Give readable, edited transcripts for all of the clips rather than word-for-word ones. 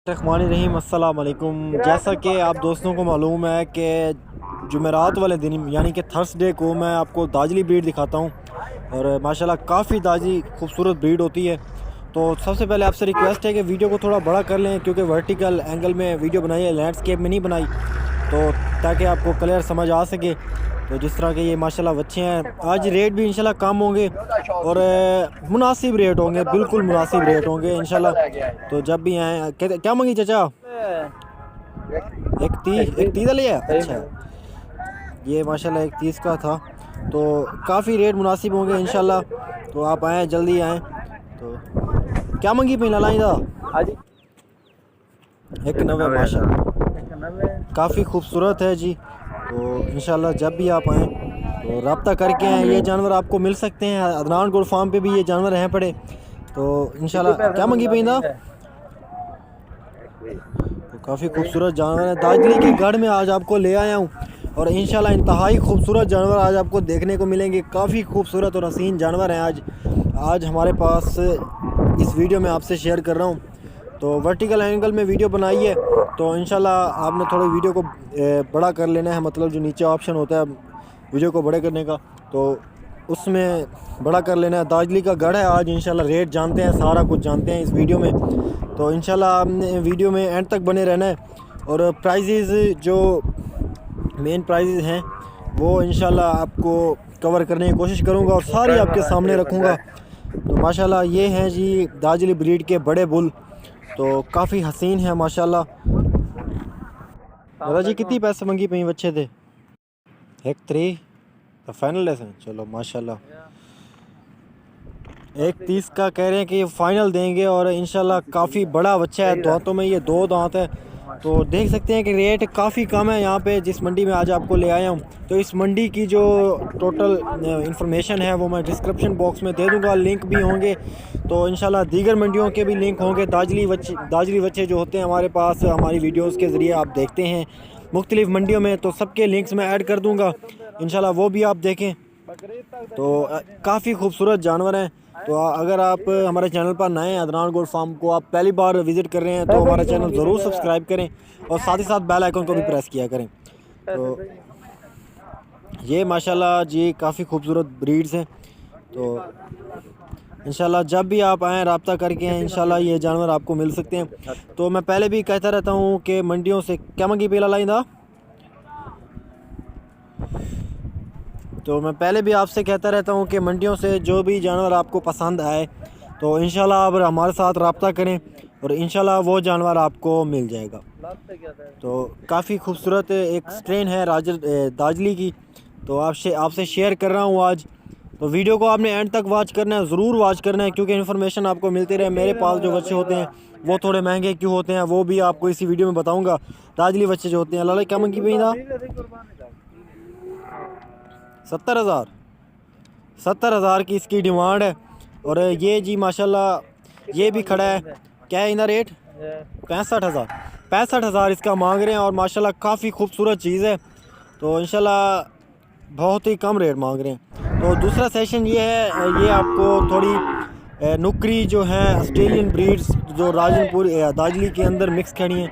रहीम अस्सलाम वालेकुम। जैसा कि आप दोस्तों को मालूम है कि जुमेरात वाले दिन यानी कि थर्सडे को मैं आपको दाजली ब्रीड दिखाता हूँ और माशाल्लाह काफ़ी दाजी खूबसूरत ब्रीड होती है। तो सबसे पहले आपसे रिक्वेस्ट है कि वीडियो को थोड़ा बड़ा कर लें, क्योंकि वर्टिकल एंगल में वीडियो बनाई है, लैंडस्केप में नहीं बनाई, तो ताकि आपको क्लियर समझ आ सके। तो जिस तरह के ये माशाल्लाह बच्चे हैं, आज रेट भी इंशाल्लाह कम होंगे और मुनासिब रेट होंगे, बिल्कुल मुनासिब रेट होंगे इंशाल्लाह। तो जब भी आए क्या मंगी चाचा? एक तीस लिया। अच्छा, ये माशाल्लाह 31 का था, तो काफ़ी रेट मुनासिब होंगे इंशाल्लाह। तो आप आएँ, जल्दी आएँ। तो क्या मंगी पी लाई था? 190 माशाल्लाह, काफ़ी खूबसूरत है जी। तो इंशाल्लाह जब भी आप आएँ तो रब्ता करके आएँ। ये जानवर आपको मिल सकते हैं, अदनान गोड फार्म पे भी ये जानवर हैं पड़े। तो इंशाल्लाह क्या मंगी पी था? तो काफ़ी खूबसूरत जानवर है, दाजली के गढ़ में आज आपको ले आया हूँ और इंशाल्लाह इंतहाई खूबसूरत जानवर आज आपको देखने को मिलेंगे। काफ़ी खूबसूरत और हसीन जानवर हैं आज हमारे पास, इस वीडियो में आपसे शेयर कर रहा हूँ। तो वर्टिकल एंगल में वीडियो बनाई है, तो इंशाल्लाह आपने थोड़ी वीडियो को बड़ा कर लेना है, मतलब जो नीचे ऑप्शन होता है वीडियो को बड़े करने का, तो उसमें बड़ा कर लेना है। दाजली का गढ़ है आज, इंशाल्लाह रेट जानते हैं, सारा कुछ जानते हैं इस वीडियो में। तो इंशाल्लाह आपने वीडियो में एंड तक बने रहना है और प्राइजेज़ जो मेन प्राइजेज़ हैं वो इंशाल्लाह आपको कवर करने की कोशिश करूंगा और सारी आपके सामने रखूंगा। तो माशाल्लाह ये हैं जी दाजली ब्रीड के बड़े बुल, तो काफ़ी हसीन है माशाल्लाह। दादा जी कितनी पैसे मंगी पई बच्चे थे? 1 3 तो फाइनल है। चलो माशाल्लाह 1 30 का कह रहे हैं कि ये फ़ाइनल देंगे और इंशाल्लाह काफ़ी बड़ा बच्चा है, दांतों में ये 2 दांत है। तो देख सकते हैं कि रेट काफ़ी कम है यहाँ पे जिस मंडी में आज आपको ले आया हूँ। तो इस मंडी की जो टोटल इंफॉर्मेशन है वो मैं डिस्क्रिप्शन बॉक्स में दे दूँगा, लिंक भी होंगे। तो इंशाल्लाह दीगर मंडियों के भी लिंक होंगे। दाजली बच्चे जो होते हैं हमारे पास, हमारी वीडियोज़ के ज़रिए आप देखते हैं मुख्तलिफ़ मंडियों में, तो सबके लिंक्स मैं ऐड कर दूँगा इंशाल्लाह, वो भी आप देखें। तो काफ़ी खूबसूरत जानवर हैं। तो अगर आप हमारे चैनल पर नए हैं, अदनान गोल्ड फार्म को आप पहली बार विज़िट कर रहे हैं, तो हमारा चैनल ज़रूर सब्सक्राइब करें और साथ ही साथ बेल आइकन को भी प्रेस किया करें। तो ये माशाल्लाह जी काफ़ी खूबसूरत ब्रीड्स हैं। तो इंशाल्लाह जब भी आप आएँ रब्ता करके आएँ, इंशाल्लाह ये जानवर आपको मिल सकते हैं। तो मैं पहले भी कहता रहता हूँ कि मंडियों से क्या मंगी पीला लाइंदा, तो मैं पहले भी आपसे कहता रहता हूँ कि मंडियों से जो भी जानवर आपको पसंद आए तो इंशाल्लाह आप हमारे साथ रब्ता करें और इंशाल्लाह वो जानवर आपको मिल जाएगा। तो काफ़ी खूबसूरत एक स्ट्रेन है दाजली की, तो आपसे शेयर कर रहा हूँ आज। तो वीडियो को आपने एंड तक वॉच करना है, ज़रूर वॉच करना है, क्योंकि इन्फॉर्मेशन आपको मिलती रहे। मेरे पास जो बच्चे होते हैं वो थोड़े महंगे क्यों होते हैं वो भी आपको इसी वीडियो में बताऊँगा। दाजली बच्चे जो होते हैं, लाला क्या मंगी पई था? 70,000, 70,000 की इसकी डिमांड है। और ये जी माशाल्लाह ये भी खड़ा है, क्या है इनका रेट? 65,000, 65,000 इसका मांग रहे हैं और माशाल्लाह काफ़ी खूबसूरत चीज़ है। तो इंशाल्लाह बहुत ही कम रेट मांग रहे हैं। तो दूसरा सेशन ये है, ये आपको थोड़ी नुकरी जो है ऑस्ट्रेलियन ब्रीड्स जो राजनपुर दाजली के अंदर मिक्स खड़ी हैं।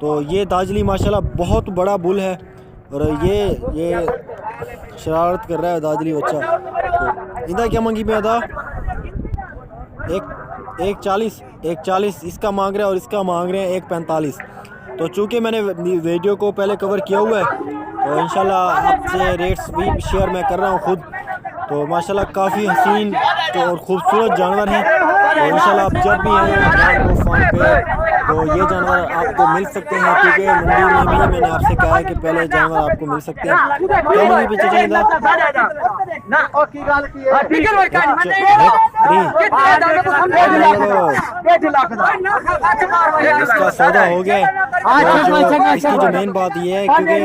तो ये दाजली माशाल्लाह बहुत बड़ा बुल है और ये शरारत कर रहा है दाजली बच्चा। तो इधर क्या मांगी पे था? एक 40 इसका मांग रहे हैं और इसका मांग रहे हैं 1 45। तो चूँकि मैंने वीडियो को पहले कवर किया हुआ है तो इंशाल्लाह आपसे रेट्स भी शेयर मैं कर रहा हूँ खुद। तो माशाल्लाह काफ़ी हसीन और ख़ूबसूरत जानवर हैं। तो इंशाल्लाह आप जब भी आएँ अदनान गोल्ड फार्म पे तो ये जानवर आपको मिल सकते हैं, क्योंकि मंडी में भी मैंने आपसे कहा है कि पहले जानवर आपको मिल सकते हैं। क्या मंडी पीछे चाहिए इसका सौदा हो गया। तो इसकी जो मेन बात ये है, क्योंकि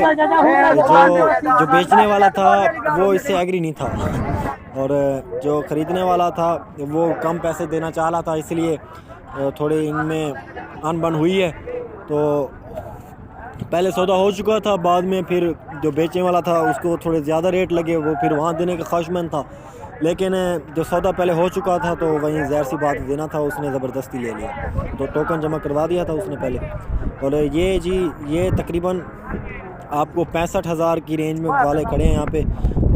जो बेचने वाला था वो इससे एग्री नहीं था और जो ख़रीदने वाला था वो कम पैसे देना चाह रहा था, इसलिए थोड़ी इनमें अनबन हुई है। तो पहले सौदा हो चुका था, बाद में फिर जो बेचने वाला था उसको थोड़े ज़्यादा रेट लगे, वो फिर वहाँ देने का ख्वाहिशमंद था, लेकिन जो सौदा पहले हो चुका था तो वहीं ज़ाहिर सी बात देना था, उसने ज़बरदस्ती ले लिया, तो टोकन जमा करवा दिया था उसने पहले। और ये जी ये तकरीबन आपको 65,000 की रेंज में वाले खड़े हैं यहाँ पे।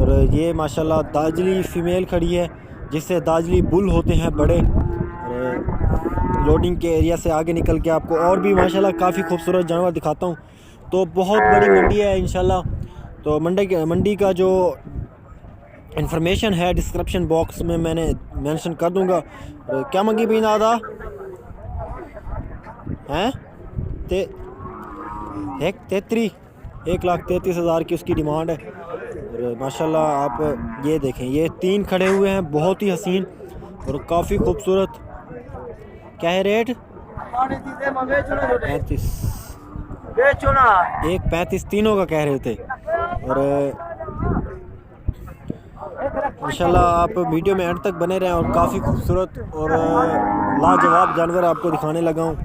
और ये माशाल्लाह दाजली फ़ीमेल खड़ी है, जिससे दाजली बुल होते हैं बड़े। और लोडिंग के एरिया से आगे निकल के आपको और भी माशाल्लाह काफ़ी खूबसूरत जानवर दिखाता हूँ। तो बहुत बड़ी मंडी है इंशाल्लाह। तो मंडी का जो इन्फॉर्मेशन है डिस्क्रिप्शन बॉक्स में मैंने मेंशन कर दूंगा। और क्या मंगी भी दादा हैं ते 1,33,000 की उसकी डिमांड है। और माशाल्लाह आप ये देखें, ये 3 खड़े हुए हैं बहुत ही हसीन और काफ़ी खूबसूरत। क्या है रेट? 35, 1,35 तीनों का कह रहे थे। और इंशाल्लाह आप वीडियो में एंड तक बने रहें और काफ़ी खूबसूरत और लाजवाब जानवर आपको दिखाने लगा हूँ।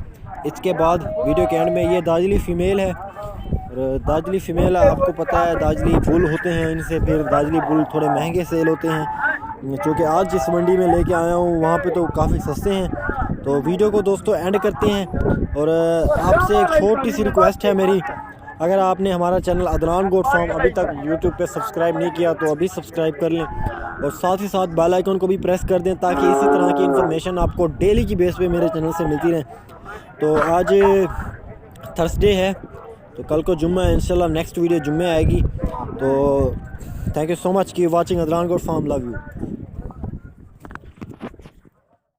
इसके बाद वीडियो के एंड में ये दाजली फ़ीमेल है। और दाजली फ़ीमेल आपको पता है दाजली बुल होते हैं, इनसे फिर दाजली बुल थोड़े महंगे सेल होते हैं, क्योंकि आज जिस मंडी में लेके आया हूँ वहाँ पे तो काफ़ी सस्ते हैं। तो वीडियो को दोस्तों एंड करते हैं। और आपसे एक छोटी सी रिक्वेस्ट है मेरी, अगर आपने हमारा चैनल अदनान गोट फार्म अभी तक यूट्यूब पे सब्सक्राइब नहीं किया तो अभी सब्सक्राइब कर लें और साथ ही साथ बेल आइकन को भी प्रेस कर दें, ताकि इसी तरह की इन्फॉर्मेशन आपको डेली की बेस पे मेरे चैनल से मिलती रहे। तो आज थर्सडे है, तो कल को जुम्मा है, इंशाल्लाह नेक्स्ट वीडियो जुम्मे आएगी। तो थैंक यू सो मच की watching Adnan goat farm, love you.